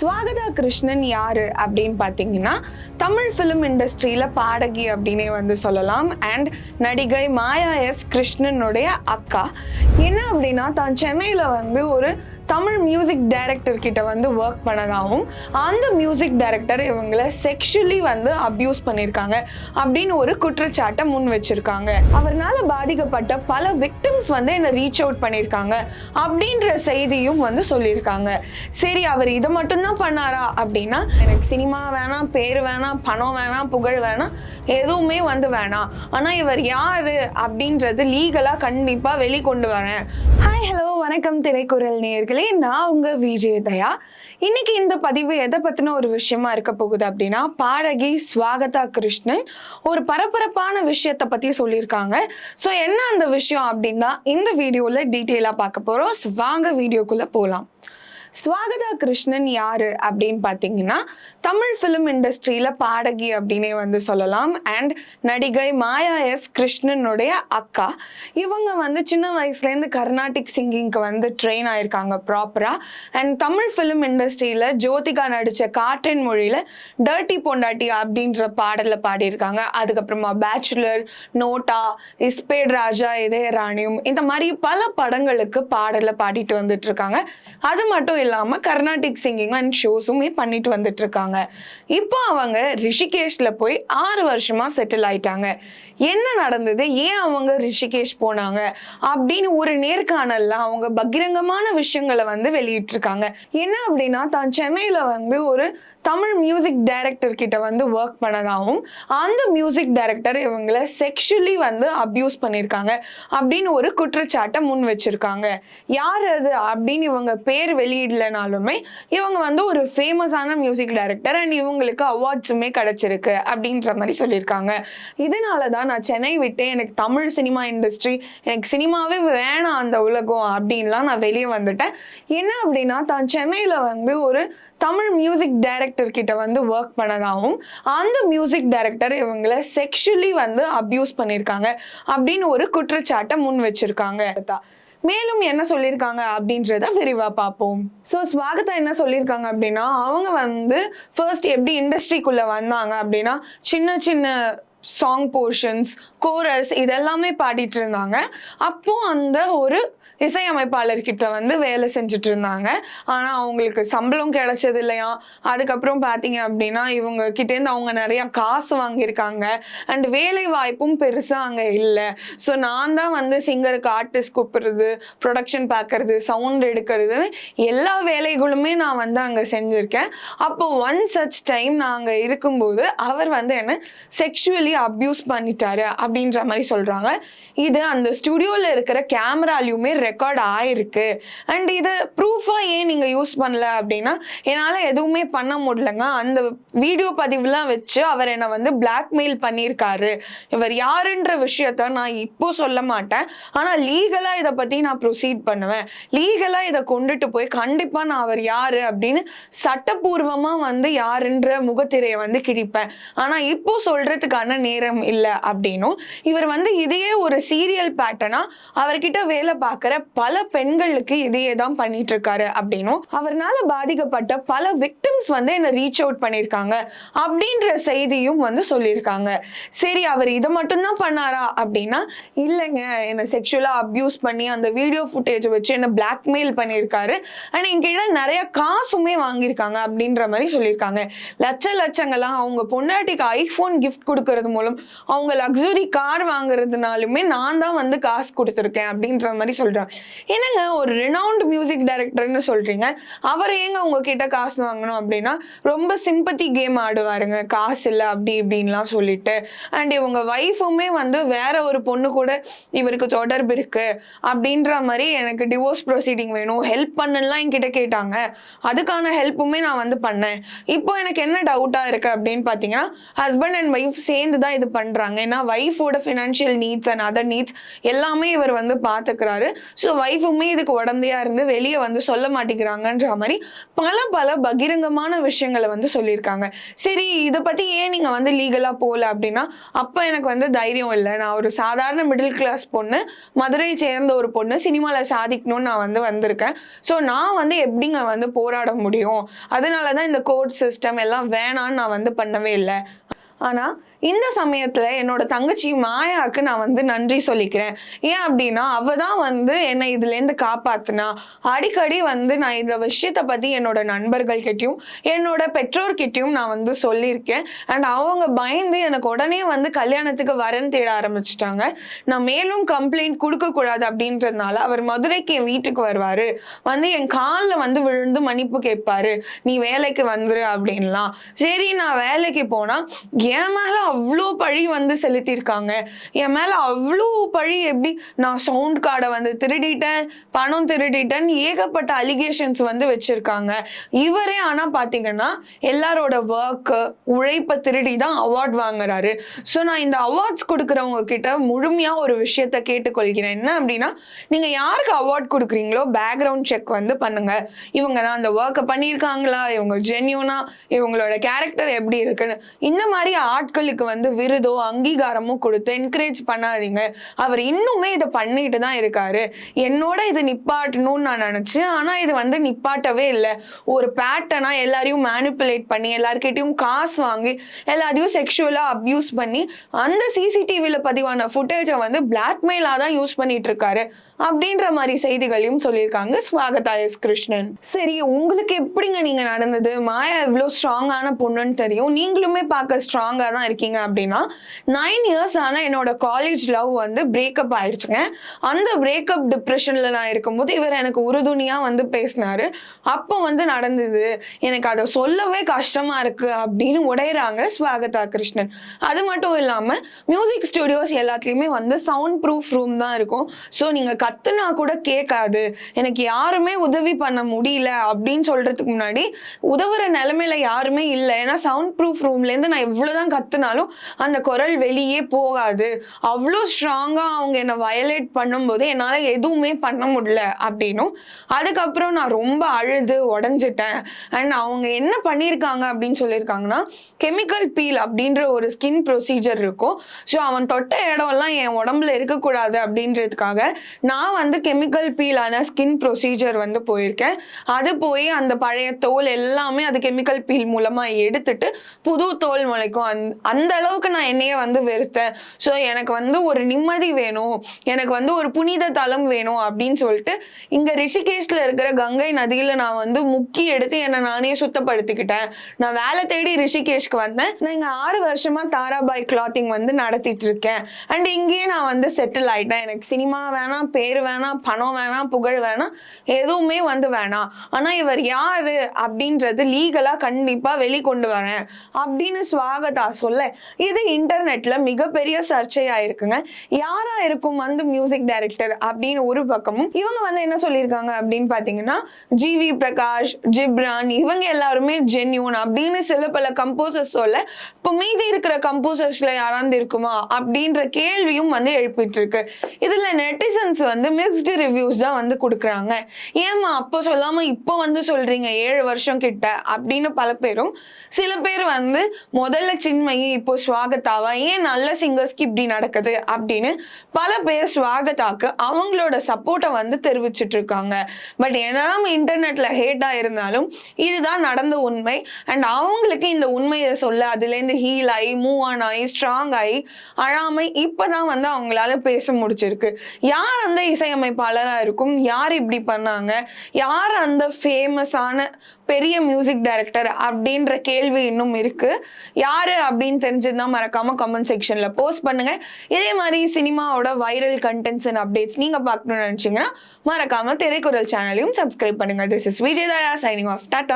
ஸ்வாகதா கிருஷ்ணன் யாரு அப்படின்னு பார்த்தீங்கன்னா, தமிழ் ஃபிலிம் இண்டஸ்ட்ரியில பாடகி அப்படின்னே வந்து சொல்லலாம். அண்ட் நடிகை மாயா எஸ் கிருஷ்ணனுடைய அக்கா. என்ன அப்படின்னா, தான் சென்னையில் வந்து ஒரு தமிழ் மியூசிக் டைரக்டர் கிட்ட வந்து ஒர்க் பண்ணதாகவும், அந்த மியூசிக் டைரக்டர் இவங்களை செக்ஷுவலி வந்து அபியூஸ் பண்ணியிருக்காங்க அப்படின்னு ஒரு குற்றச்சாட்டை முன் வச்சிருக்காங்க. அவர்னால பாதிக்கப்பட்ட பல விக்டிம்ஸ் வந்து என்னை ரீச் அவுட் பண்ணியிருக்காங்க அப்படின்ற செய்தியும் வந்து சொல்லியிருக்காங்க. சரி, அவர் இதை மட்டும் தான் பண்ணாரா அப்படின்னா, எனக்கு சினிமா வேணாம், பேர் வேணாம், பணம் வேணாம், புகழ் வேணாம், எதுவுமே வந்து வேணாம், ஆனா இவர் யாரு அப்படின்றது லீகலா கண்டிப்பா வெளிக்கொண்டு வரேன். ஹாய், ஹலோ, வணக்கம் திரைக்குறள் நேயர்களே, நான் உங்க விஜயதயா. இன்னைக்கு இந்த பதிவு எதை பத்தின ஒரு விஷயமா இருக்க போகுது அப்படின்னா, பாடகி ஸ்வாகதா கிருஷ்ணன் ஒரு பரபரப்பான விஷயத்தை பத்தி சொல்லியிருக்காங்க. ஸோ என்ன அந்த விஷயம் அப்படின்னா இந்த வீடியோல டீட்டெயிலா பார்க்க போறோம். வாங்க வீடியோக்குள்ள போலாம். ஸ்வாகதா கிருஷ்ணன் யாரு அப்படின்னு பார்த்தீங்கன்னா, தமிழ் ஃபிலிம் இண்டஸ்ட்ரியில பாடகி அப்படின்னே வந்து சொல்லலாம். அண்ட் நடிகை மாயா எஸ் கிருஷ்ணனுடைய அக்கா. இவங்க வந்து சின்ன வயசுலேருந்து கர்நாடிக் சிங்கிங்க்கு வந்து ட்ரெயின் ஆயிருக்காங்க ப்ராப்பரா. அண்ட் தமிழ் ஃபிலிம் இண்டஸ்ட்ரியில ஜோதிகா நடித்த காற்றின் மொழியில டர்ட்டி பொண்டாட்டி அப்படின்ற பாடலை பாடியிருக்காங்க. அதுக்கப்புறமா பேச்சுலர், நோட்டா, இஸ்பேட் ராஜா, இதயராணியும், இந்த மாதிரி பல படங்களுக்கு பாடலை பாடிட்டு வந்துட்டு இருக்காங்க. அது மட்டும் இல்லாம கர்நாடிக் சிங்கிங் அண்ட் ஷோஸுமே பண்ணிட்டு வந்துட்டு இருக்காங்க. இப்போ அவங்க ரிஷிகேஷ்ல போய் 6 வருஷமா செட்டில் ஆயிட்டாங்க. என்ன நடந்தது, ஏன் அவங்க ரிஷிகேஷ் போனாங்க அப்படின்னு ஒரு நேர்காணல்ல அவங்க பகிரங்கமான விஷயங்களை வந்து வெளியிட்டிருக்காங்க. என்ன அப்படின்னா, தான் சென்னையில வந்து ஒரு தமிழ் மியூசிக் டைரக்டர் கிட்ட வந்து ஒர்க் பண்ணதாகவும், அந்த மியூசிக் டைரக்டர் இவங்களை செக்ஷுவலி வந்து அபியூஸ் பண்ணியிருக்காங்க அப்படின்னு ஒரு குற்றச்சாட்டை முன் வச்சிருக்காங்க. யார் அது அப்படின்னு இவங்க பேர் வெளியிடலனாலுமே இவங்க வந்து ஒரு ஃபேமஸான மியூசிக் டைரக்டர் அண்ட் இவங்களுக்கு அவார்ட்ஸுமே கிடைச்சிருக்கு அப்படின்ற மாதிரி சொல்லியிருக்காங்க. இதனாலதான் நான் சென்னை விட்டு எனக்கு தமிழ் சினிமா இண்டஸ்ட்ரி, எனக்கு சினிமாவே வேணாம் அந்த உலகம் அப்படின்லாம் நான் வெளியே வந்துட்டேன். என்ன அப்படின்னா, தான் சென்னையில வந்து ஒரு தமிழ் மியூசிக் டைரக்டர் கிட்ட வந்து ஒர்க் பண்ணதாகவும், அந்த மியூசிக் டைரக்டர் இவங்களை செக்ஷுவலி வந்து அபியூஸ் பண்ணியிருக்காங்க அப்படின்னு ஒரு குற்றச்சாட்டை முன் வச்சிருக்காங்க. மேலும் என்ன சொல்லியிருக்காங்க அப்படின்றத விரிவா பார்ப்போம். ஸோ ஸ்வாகதா என்ன சொல்லியிருக்காங்க அப்படின்னா, அவங்க வந்து ஃபர்ஸ்ட் எப்படி இண்டஸ்ட்ரிக்குள்ள வந்தாங்க அப்படின்னா, சின்ன சின்ன சாங் போர்ஷன்ஸ், கோரஸ் இதெல்லாமே பாடிட்டு இருந்தாங்க. அப்போ அந்த ஒரு இசையமைப்பாளர்கிட்ட வந்து வேலை செஞ்சுட்டு இருந்தாங்க. ஆனா அவங்களுக்கு சம்பளம் கிடைச்சது இல்லையா. அதுக்கப்புறம் பார்த்தீங்க அப்படின்னா, இவங்க கிட்டேருந்து அவங்க நிறைய காசு வாங்கியிருக்காங்க. அண்ட் வேலை வாய்ப்பும் பெருசா அங்க இல்லை. ஸோ நான் தான் வந்து சிங்கருக்கு ஆர்டிஸ்ட் கூப்பிடுறது, ப்ரொடக்ஷன் பார்க்கறது, சவுண்ட் எடுக்கிறது, எல்லா வேலைகளுமே நான் வந்து அங்க செஞ்சிருக்கேன். அப்போ ஒன் சச் டைம் நான் அங்க இருக்கும்போது அவர் வந்து என்ன செக்ஷுவலி அபியூஸ் பண்ணிட்டாரு அப்படின்ற மாதிரி சொல்றாங்க. இது அந்த ஸ்டுடியோல இருக்கிற கேமராலையுமே ரெக்கார்ட் ஆயிருக்கு. அண்ட் இதை ப்ரூஃபா ஏன் நீங்க யூஸ் பண்ணல அப்படின்னா, என்னால எதுவுமே பண்ண முடியலங்க. அந்த வீடியோ பதிவுலாம் வச்சு அவர் என்னை வந்து பிளாக்மெயில் பண்ணியிருக்காரு. இவர் யாருன்ற விஷயத்த நான் இப்போ சொல்ல மாட்டேன், ஆனா லீகலா இதை பத்தி நான் ப்ரொசீட் பண்ணுவேன். லீகலா இதை கொண்டுட்டு போய் கண்டிப்பா நான் அவர் யாரு அப்படின்னு சட்டப்பூர்வமா வந்து யாருன்ற முகத்திரையை வந்து கிழிப்பேன். ஆனா இப்போ சொல்றதுக்கான நேரம் இல்லை அப்படின்னும், இவர் வந்து இதையே ஒரு சீரியல் பேட்டர்னா அவர்கிட்ட வேலை பார்க்கிற பல பெண்களுக்கு இதையே தான் பண்ணிட்டு இருக்காரு அப்படின்னும், அவர்னால பாதிக்கப்பட்ட பல விக்டிம்ஸ் வந்து என்னை ரீச் அவுட் பண்ணியிருக்காங்க அப்படின்ற செய்தியும் வந்து சொல்லியிருக்காங்க. சரி, அவர் இதை மட்டும் தான் பண்ணாரா அப்படின்னா, இல்லைங்க, என்னை செக்ஷுவலா அபியூஸ் பண்ணி அந்த வீடியோ ஃபுட்டேஜ் வச்சு என்னை பிளாக்மெயில் பண்ணியிருக்காரு. அண்ட் என்கிட்ட நிறைய காசுமே வாங்கியிருக்காங்க அப்படின்ற மாதிரி சொல்லியிருக்காங்க. லட்சங்கள்லாம் அவங்க பொண்டாட்டிக்கு ஐஃபோன் கிஃப்ட் கொடுக்கறது மூலம், அவங்க லக்ஸுரி கார் வாங்குறதுனாலுமே நான் தான் வந்து காசு கொடுத்துருக்கேன் அப்படின்ற மாதிரி சொல்றாங்க. என்னங்க, ஒரு ரெனவுண்ட் மியூசிக் டைரக்டர்னு சொல்றீங்க, அவரை ஏங்க உங்ககிட்ட காசு வாங்கணும் அப்படின்னா, ரொம்ப சிம்பத்தி கேம் ஆடுவாருங்க, காசு இல்லை அப்படி இப்படின்லாம் சொல்லிட்டு. அண்ட் இவங்க வைஃபுமே வந்து வேற ஒரு பொண்ணு கூட இவருக்கு தொடர்பு இருக்கு அப்படின்ற மாதிரி, எனக்கு டிவோர்ஸ் ப்ரொசீடிங் வேணும், ஹெல்ப் பண்ணலாம் என்கிட்ட கேட்டாங்க. அதுக்கான ஹெல்ப்புமே நான் வந்து பண்ணேன். இப்போ எனக்கு என்ன டவுட்டா இருக்கு அப்படின்னு பார்த்தீங்கன்னா, ஹஸ்பண்ட் அண்ட் ஒய்ஃப் சேர்ந்து சேர்ந்து தான் இது பண்றாங்க. ஏன்னா வைஃபோட financial needs and other needs எல்லாமே இவர் வந்து பாத்துக்கிறாரு. ஸோ வைஃபுமே இதுக்கு உடந்தையா இருந்து வெளியே வந்து சொல்ல மாட்டேங்கிறாங்கன்ற மாதிரி பல பல பகிரங்கமான விஷயங்களை வந்து சொல்லியிருக்காங்க. சரி, இதை பத்தி ஏன் நீங்க வந்து லீகலா போகல அப்படின்னா, அப்ப எனக்கு வந்து தைரியம் இல்லை. நான் ஒரு சாதாரண மிடில் கிளாஸ் பொண்ணு, மதுரையை சேர்ந்த ஒரு பொண்ணு, சினிமால சாதிக்கணும்னு நான் வந்து வந்திருக்கேன். ஸோ நான் வந்து எப்படிங்க வந்து போராட முடியும்? அதனாலதான் இந்த கோர்ட் சிஸ்டம் எல்லாம் வேணான்னு நான் வந்து பண்ணவே இல்லை. ஆனா இந்த சமயத்துல என்னோட தங்கச்சி மாயாவுக்கு நான் வந்து நன்றி சொல்லிக்கிறேன். ஏன் அப்படின்னா, அவ தான் வந்து என்னை இதுல இருந்து காப்பாத்துனா. அடிக்கடி வந்து நான் இந்த விஷயத்த பத்தி என்னோட நண்பர்கள் கிட்டயும் என்னோட பெற்றோர்கிட்டயும் நான் வந்து சொல்லியிருக்கேன். அண்ட் அவங்க பயந்து எனக்கு உடனே வந்து கல்யாணத்துக்கு வரன் தேட ஆரம்பிச்சுட்டாங்க. நான் மேலும் கம்ப்ளைண்ட் கொடுக்க கூடாது அப்படின்றதுனால அவர் மதுரைக்கு என் வீட்டுக்கு வருவாரு, வந்து என் காலில் வந்து விழுந்து மன்னிப்பு கேட்பாரு, நீ வேலைக்கு வந்துரு அப்படின்லாம். சரி, நான் வேலைக்கு போனா என் மேல அவ்வளோ பழி வந்து செலுத்தியிருக்காங்க. என் மேல அவ்வளோ பழி. எப்படி நான் சவுண்ட் கார்டை வந்து திருடிட்டேன், பணம் திருடிட்டேன், ஏகப்பட்ட அலிகேஷன்ஸ் வந்து வச்சிருக்காங்க. இவரே ஆனா பாத்தீங்கன்னா எல்லாரோட ஒர்க் உழைப்பை திருடி தான் அவார்ட் வாங்குறாரு. ஸோ நான் இந்த அவார்ட்ஸ் கொடுக்குறவங்க கிட்ட முழுமையா ஒரு விஷயத்த கேட்டுக்கொள்கிறேன். என்ன அப்படின்னா, நீங்க யாருக்கு அவார்ட் கொடுக்குறீங்களோ பேக்ரவுண்ட் செக் வந்து பண்ணுங்க. இவங்க தான் அந்த ஒர்க்கை பண்ணியிருக்காங்களா, இவங்க ஜென்யூனா, இவங்களோட கேரக்டர் எப்படி இருக்குன்னு. இந்த மாதிரி ஆட்களுக்கு வந்து விருதோ அங்கீகாரமோ கொடுத்து என்கரேஜ் பண்ணாதீங்க. அவர் இன்னுமே இதை பண்ணிட்டு தான் இருக்காரு. என்னோட இது நிப்பாட்டணும்னு நான் நினைச்சேன், ஆனா இது வந்து நிப்பாட்டவே இல்லை. ஒரு பேட்டர்னா எல்லாரையும் மேனிப்புலேட் பண்ணி, எல்லார்கிட்டையும் காசு வாங்கி, எல்லாரையும் செக்ஷுவலா அப்யூஸ் பண்ணி, அந்த சிசிடிவில பதிவான ஃபுட்டேஜை வந்து பிளாக்மெயிலா தான் யூஸ் பண்ணிட்டு இருக்காரு அப்படின்ற மாதிரி செய்திகளையும் சொல்லியிருக்காங்க ஸ்வாகதா எஸ் கிருஷ்ணன். சரி, உங்களுக்கு எப்படிங்க நீங்க நடந்தது? மாயா இவ்வளோ ஸ்ட்ராங்கான பொண்ணுன்னு தெரியும், நீங்களுமே பார்க்க ஸ்ட்ராங்கா தான் இருக்கீங்க அப்படின்னா, 9 இயர்ஸ் ஆன என்னோட காலேஜ் லவ் வந்து பிரேக்கப் ஆயிடுச்சுங்க. அந்த பிரேக்கப் டிப்ரெஷன்ல நான் இருக்கும்போது இவர் எனக்கு உறுதுணையா வந்து பேசினாரு. அப்போ வந்து நடந்தது, எனக்கு அதை சொல்லவே கஷ்டமா இருக்கு அப்படின்னு உடையறாங்க ஸ்வாகதா கிருஷ்ணன். அது மட்டும் இல்லாம மியூசிக் ஸ்டுடியோஸ் எல்லாத்துலயுமே வந்து சவுண்ட் ப்ரூஃப் ரூம் தான் இருக்கும். ஸோ நீங்க கத்துனா கூட கேட்காது, எனக்கு யாருமே உதவி பண்ண முடியல அப்படின்னு சொல்றதுக்கு முன்னாடி உதவுற நிலைமையில யாருமே இல்லை. ஏன்னா சவுண்ட் ப்ரூஃப் ரூம்ல இருந்து நான் எவ்வளவுதான் கத்துனாலும் அந்த குரல் வெளியே போகாது. அவ்வளோ ஸ்ட்ராங்கா அவங்க என்னை வயலேட் பண்ணும்போது என்னால எதுவுமே பண்ண முடியல அப்படின்னும், அதுக்கப்புறம் நான் ரொம்ப அழுது உடஞ்சிட்டேன். அண்ட் அவங்க என்ன பண்ணியிருக்காங்க அப்படின்னு சொல்லியிருக்காங்கன்னா, கெமிக்கல் பீல் அப்படின்ற ஒரு ஸ்கின் ப்ரொசீஜர் இருக்கும். ஸோ அவன் தொட்ட இடம்லாம் என் உடம்புல இருக்கக்கூடாது அப்படின்றதுக்காக நான் வந்து கெமிக்கல் பீலான ஸ்கின் ப்ரொசீஜர் வந்து போயிருக்கேன். அது போய் அந்த பழைய தோல் எல்லாமே அது கெமிக்கல் பீல் மூலமா எடுத்துட்டு புது தோல் முளைக்கும். அந்த அளவுக்கு நான் என்னையே வந்து வெறுத்தேன். ஸோ எனக்கு வந்து ஒரு நிம்மதி வேணும், எனக்கு வந்து ஒரு புனித தலம் வேணும் அப்படின்னு சொல்லிட்டு இங்க ரிஷிகேஷ்ல இருக்கிற கங்கை நதியில நான் வந்து முக்கி எடுத்து என்னை நானே சுத்தப்படுத்திக்கிட்டேன். நான் வேலை தேடி ரிஷிகேஷ்க்கு வந்தேன். நான் இங்க 6 வருஷமா தாராபாய் கிளாத்திங் வந்து நடத்திட்டு இருக்கேன். அண்ட் இங்கேயே நான் வந்து செட்டில் ஆயிட்டேன். எனக்கு சினிமா வேணாம், பேர் வேணாம், பணம் வேணாம், புகழ் வேணாம், எதுவுமே வந்து வேணாம். ஆனா இவர் யாரு அப்படின்றது லீகலா கண்டிப்பா வெளிக்கொண்டு வரேன் அப்படின்னு ஸ்வாகதா சொல்ல இது இன்டர்நெட்ல மிகப்பெரிய சர்ச்சையா இருக்குங்க. யாரா இருக்கும் வந்து மியூசிக் டைரக்டர் அப்படின்னு ஒரு பக்கமும், இவங்க வந்து என்ன சொல்லியிருக்காங்க அப்படின்னு பாத்தீங்கன்னா, ஜிவி பிரகாஷ், ஜிப்ரான் இவங்க எல்லாருமே ஜென்யூன் அப்படின்னு சில பல கம்போசர்ஸ் சொல்ல, இப்போ மீதி இருக்கிற கம்போசர்ஸ்ல யாராவது இருக்குமா அப்படின்ற கேள்வியும் வந்து எழுப்பிட்டு இருக்கு. இதுல நெட்டிசன்ஸ் வந்து மிக்ஸ்டு ரிவ்யூஸ் தான் வந்து கொடுக்குறாங்க. ஏமா அப்போ சொல்லாம இப்போ வந்து சொல்றீங்க 7 வருஷம் கிட்ட அப்படின்னு பல பேரும், சில பேர் வந்து முதல்ல சின்மயி இப்போ ஸ்வாகதாவா, ஏன் நல்ல சிங்கர்ஸ்க்கு இப்படி நடக்குது அப்படின்னு பல பேர் ஸ்வாகதாக்கு அவங்களோட சப்போர்ட்டை வந்து தெரிவிச்சுட்டு இருக்காங்க. பட் என்னதான் இன்டர்நெட்ல ஹேட்டா இருந்தாலும் இதுதான் நடந்த உண்மை. அண்ட் அவங்களுக்கு இந்த உண்மையை சொல்ல, அதுல இருந்து ஹீல் ஆகி, மூவ் ஆன் ஆகி, ஸ்ட்ராங் ஆகி, அழாமை இப்பதான் வந்து அவங்களால பேச முடிச்சிருக்கு. யார் அந்த இசையமைப்பாளரா இருக்கும், யார் இப்படி பண்ணாங்க, யார் அந்த ஃபேமஸான பெரிய மியூசிக் டைரக்டர் அப்படின்ற கேள்வி இன்னும் இருக்கு. யாரு அப்படின்னு தெரிஞ்சதுன்னா மறக்காம கமெண்ட் செக்ஷன்ல போஸ்ட் பண்ணுங்க. இதே மாதிரி சினிமாவோட வைரல் கண்டென்ட்ஸ் அண்ட் அப்டேட்ஸ் நீங்க பார்க்கணும்னு நினைச்சீங்கன்னா மறக்காம திரைக்குறள் சேனலையும் சப்ஸ்கிரைப் பண்ணுங்க. This is Vijay Daya signing off. Tata.